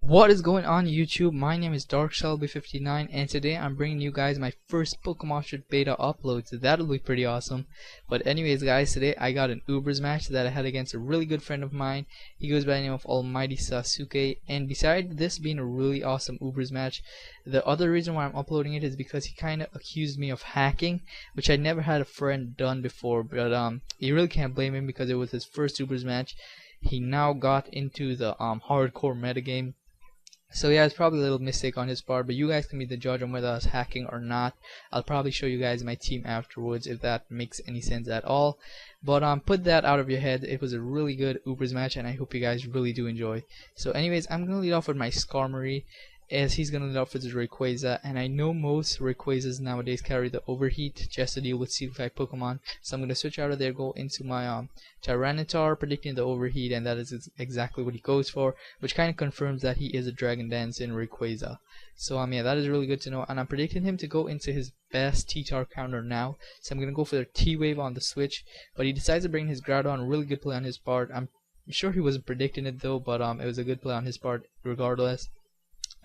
What is going on YouTube? My name is DarkCelebi59 and today I'm bringing you guys my first PokeMoshPit Beta upload, so that'll be pretty awesome. But anyways guys, today I got an Ubers match that I had against a really good friend of mine. He goes by the name of AlmightySasuke, and besides this being a really awesome Ubers match, the other reason why I'm uploading it is because he kinda accused me of hacking, which I never had a friend done before, but you really can't blame him because it was his first Ubers match. He now got into the hardcore metagame. So yeah, it's probably a little mistake on his part, but you guys can be the judge on whether I was hacking or not. I'll probably show you guys my team afterwards if that makes any sense at all. But put that out of your head. It was a really good Ubers match and I hope you guys really do enjoy. So anyways, I'm gonna lead off with my Skarmory, as he's gonna lead off with his Rayquaza, and I know most Rayquazas nowadays carry the overheat just to deal with Steel type Pokemon. So I'm gonna switch out of there, go into my Tyranitar, predicting the overheat, and that is exactly what he goes for, which kind of confirms that he is a Dragon Dance in Rayquaza. So yeah, that is really good to know, and I'm predicting him to go into his best T-Tar counter now. So I'm gonna go for the T-Wave on the switch, but he decides to bring his Groudon. Really good play on his part. I'm sure he wasn't predicting it though, but it was a good play on his part regardless.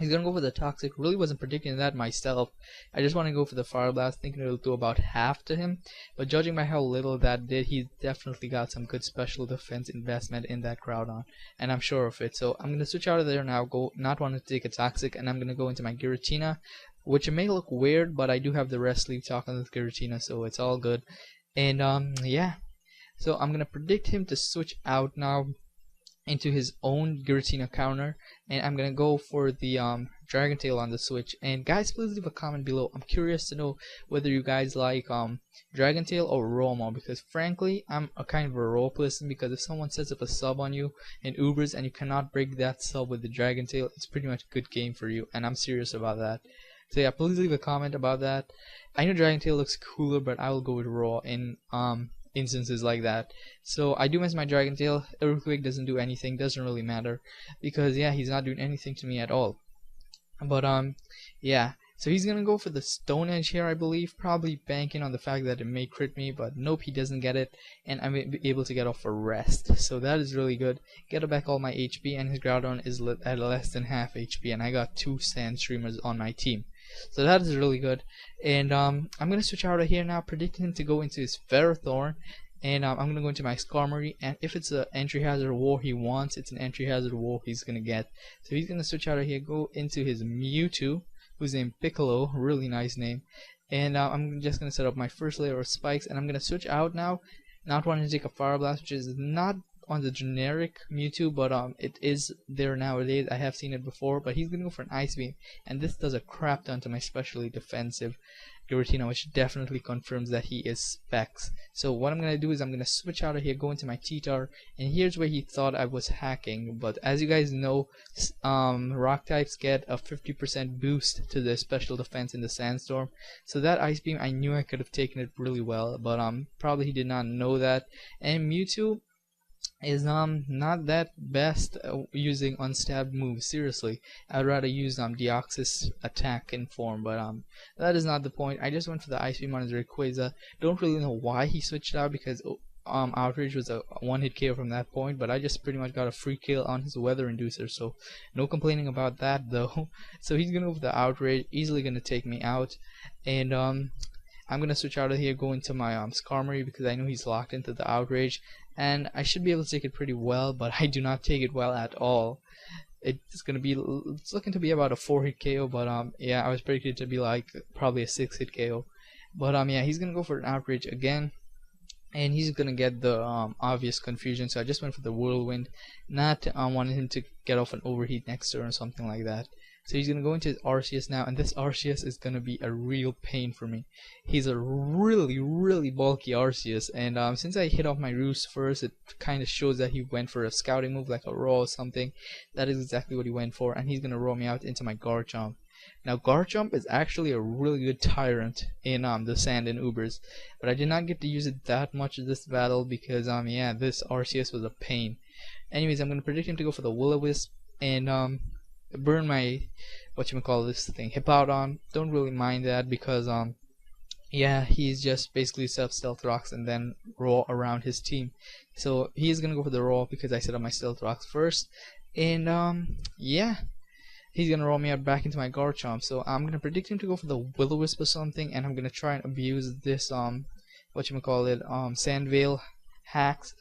He's gonna go for the Toxic. Really wasn't predicting that myself. I just want to go for the Fire Blast, thinking it'll do about half to him. But judging by how little that did, he definitely got some good special defense investment in that Groudon, and I'm sure of it. So I'm gonna switch out of there now. Go not wanting to take a Toxic, and I'm gonna go into my Giratina, which may look weird, but I do have the rest sleeve talking with Giratina, so it's all good. And yeah. So I'm gonna predict him to switch out now into his own Giratina counter, and I'm gonna go for the Dragon Tail on the switch. And guys, please leave a comment below. I'm curious to know whether you guys like Dragon Tail or Romo, because frankly I'm a kind of a raw person, because if someone sets up a sub on you in Ubers and you cannot break that sub with the Dragon Tail, it's pretty much a good game for you, and I'm serious about that. So yeah, please leave a comment about that. I know Dragon Tail looks cooler, but I will go with raw in instances like that. So I do miss my Dragon Tail. Earthquake doesn't do anything, doesn't really matter, because yeah, he's not doing anything to me at all. But yeah, so he's gonna go for the Stone Edge here, I believe, probably banking on the fact that it may crit me, but nope, he doesn't get it, and I'm able to get off a rest. So that is really good. Get back all my HP, and his Groudon is at less than half HP, and I got 2 Sand Streamers on my team. So that is really good. And I'm gonna switch out of here now, predicting him to go into his Ferrothorn, and I'm gonna go into my Skarmory, and if it's an entry hazard war he wants, it's an entry hazard war he's gonna get. So he's gonna switch out of here, go into his Mewtwo, who's named Piccolo, really nice name, and I'm just gonna set up my first layer of spikes, and I'm gonna switch out now, not wanting to take a Fire Blast, which is not on the generic Mewtwo, but it is there nowadays. I have seen it before, but he's gonna go for an Ice Beam, and this does a crap ton to my specially defensive Giratina, which definitely confirms that he is specs. So what I'm gonna do is I'm gonna switch out of here, go into my T-Tar, and here's where he thought I was hacking, but as you guys know, rock types get a 50% boost to their special defense in the Sandstorm. So that Ice Beam, I knew I could have taken it really well, but probably he did not know that. And Mewtwo is not that best using unstabbed moves. Seriously, I'd rather use Deoxys attack in form, but that is not the point. I just went for the Ice Beam on his Rayquaza. Don't really know why he switched out, because Outrage was a one-hit KO from that point, but I just pretty much got a free kill on his Weather Inducer, so no complaining about that though. So he's gonna go for the Outrage, easily gonna take me out, and I'm gonna switch out of here, go into my Skarmory, because I know he's locked into the Outrage, and I should be able to take it pretty well, but I do not take it well at all. It's looking to be about a 4-hit KO, but yeah, I was predicting it to be like probably a 6-hit KO. But yeah, he's gonna go for an Outrage again, and he's gonna get the obvious confusion, so I just went for the Whirlwind, not wanting him to get off an overheat next turn or something like that. So he's gonna go into his Arceus now, and this Arceus is gonna be a real pain for me. He's a really bulky Arceus, and since I hit off my Roost first, it kind of shows that he went for a scouting move like a Raw or something. That is exactly what he went for, and he's gonna roll me out into my Garchomp. Now Garchomp is actually a really good tyrant in the Sand and Ubers, but I did not get to use it that much in this battle because yeah, this Arceus was a pain. Anyways, I'm gonna predict him to go for the Will-O-Wisp and burn my Hippowdon. Don't really mind that because yeah, he's just basically set up Stealth Rocks and then Raw around his team. So he's gonna go for the Raw because I set up my Stealth Rocks first. And yeah, he's gonna roll me out back into my Garchomp. So I'm gonna predict him to go for the Will-O-Wisp or something, and I'm gonna try and abuse this whatchamacallit, Sandvale hacks.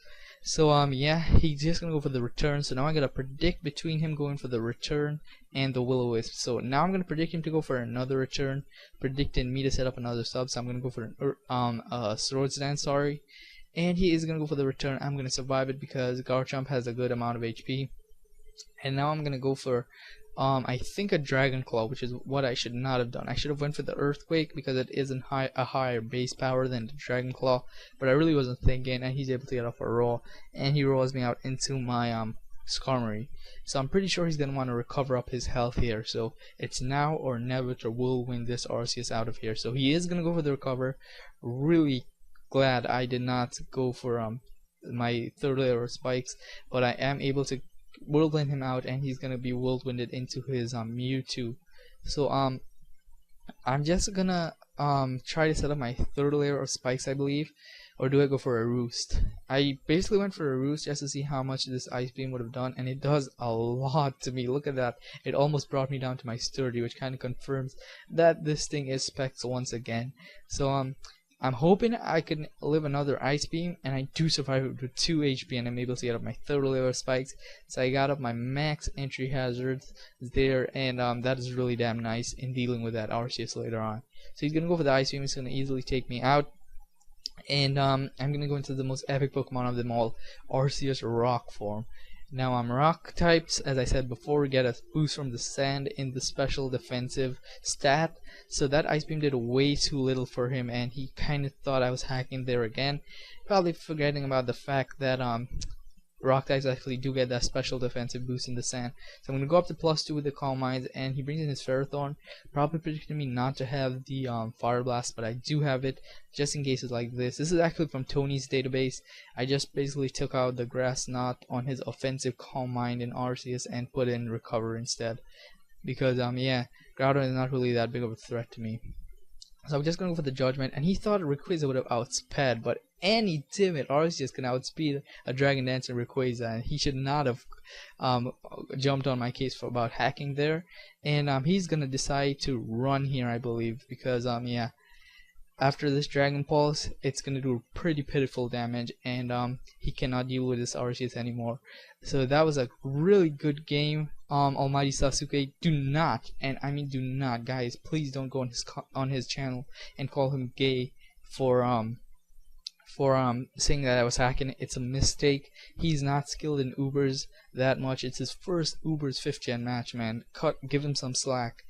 So yeah, he's just gonna go for the return. So now I gotta predict between him going for the return and the Will-O-Wisp. So now I'm gonna predict him to go for another return, predicting me to set up another sub. So I'm gonna go for an Swords Dance, sorry, and he is gonna go for the return. I'm gonna survive it because Garchomp has a good amount of HP. And now I'm gonna go for I think a Dragon Claw, which is what I should not have done. I should have went for the Earthquake because it is a higher base power than the Dragon Claw, but I really wasn't thinking, and he's able to get off a roll, and he rolls me out into my Skarmory. So I'm pretty sure he's gonna want to recover up his health here. So it's now or never to will win this Arceus out of here. So he is gonna go for the recover. Really glad I did not go for my third layer of spikes, but I am able to whirlwind him out, and he's gonna be whirlwinded into his Mewtwo. So I'm just gonna try to set up my third layer of spikes, I believe, or do I go for a roost? I basically went for a roost just to see how much this ice beam would have done, and it does a lot to me. Look at that, it almost brought me down to my sturdy, which kind of confirms that this thing is specs once again. So I'm hoping I can live another ice beam, and I do survive it with 2 HP, and I'm able to get up my third layer of spikes. So I got up my max entry hazards there, and that is really damn nice in dealing with that Arceus later on. So he's gonna go for the ice beam. He's gonna easily take me out, and I'm gonna go into the most epic Pokemon of them all, Arceus Rock form. Now rock types, as I said before, get a boost from the sand in the special defensive stat. So that ice beam did way too little for him, and he kind of thought I was hacking there again, probably forgetting about the fact that rock types actually do get that special defensive boost in the sand. So I'm gonna go up to +2 with the Calm Minds, and he brings in his Ferrothorn, probably predicting me not to have the Fire Blast, but I do have it just in cases like this. This is actually from Tony's database. I just basically took out the Grass Knot on his offensive Calm Mind in Arceus and put in Recover instead, because yeah, Groudon is not really that big of a threat to me. So I'm just going to go for the Judgment, and he thought Rayquaza would have outsped, but any timid Arceus can outspeed a Dragon Dance and Rayquaza, and he should not have jumped on my case for about hacking there. And he's gonna decide to run here, I believe, because yeah, after this Dragon Pulse, it's gonna do pretty pitiful damage, and he cannot deal with this Arceus anymore. So that was a really good game. AlmightySasuke, do not, and I mean do not, guys, please don't go on his channel and call him gay for saying that I was hacking. It's a mistake. He's not skilled in Ubers that much. It's his first Ubers 5th gen match, man. Give him some slack.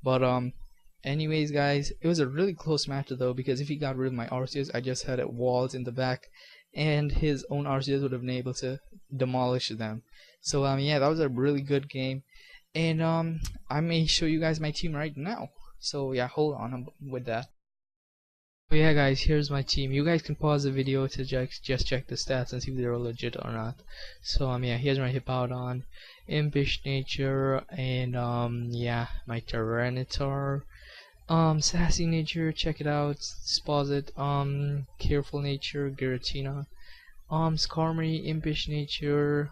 But anyways, guys, it was a really close match though, because if he got rid of my Arceus, I just had walls in the back, and his own Arceus would have been able to demolish them. So yeah, that was a really good game, and I may show you guys my team right now. So yeah, hold on with that. So yeah, guys, here's my team. You guys can pause the video to just check the stats and see if they're legit or not. So yeah, here's my Hippowdon, Impish Nature, and yeah, my Tyranitar. Sassy Nature, check it out, pause it. Careful Nature, Giratina. Skarmory, Impish Nature.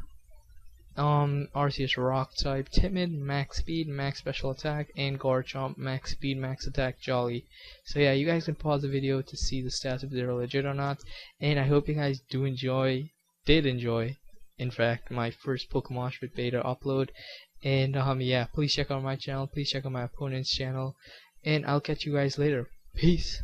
Arceus Rock type, Timid, Max Speed, Max Special Attack, and Garchomp, Max Speed, Max Attack, Jolly. So yeah, you guys can pause the video to see the stats if they're legit or not. And I hope you guys did enjoy, in fact, my first PokeMoshPit Beta upload. And yeah, please check out my channel, please check out my opponent's channel, and I'll catch you guys later. Peace.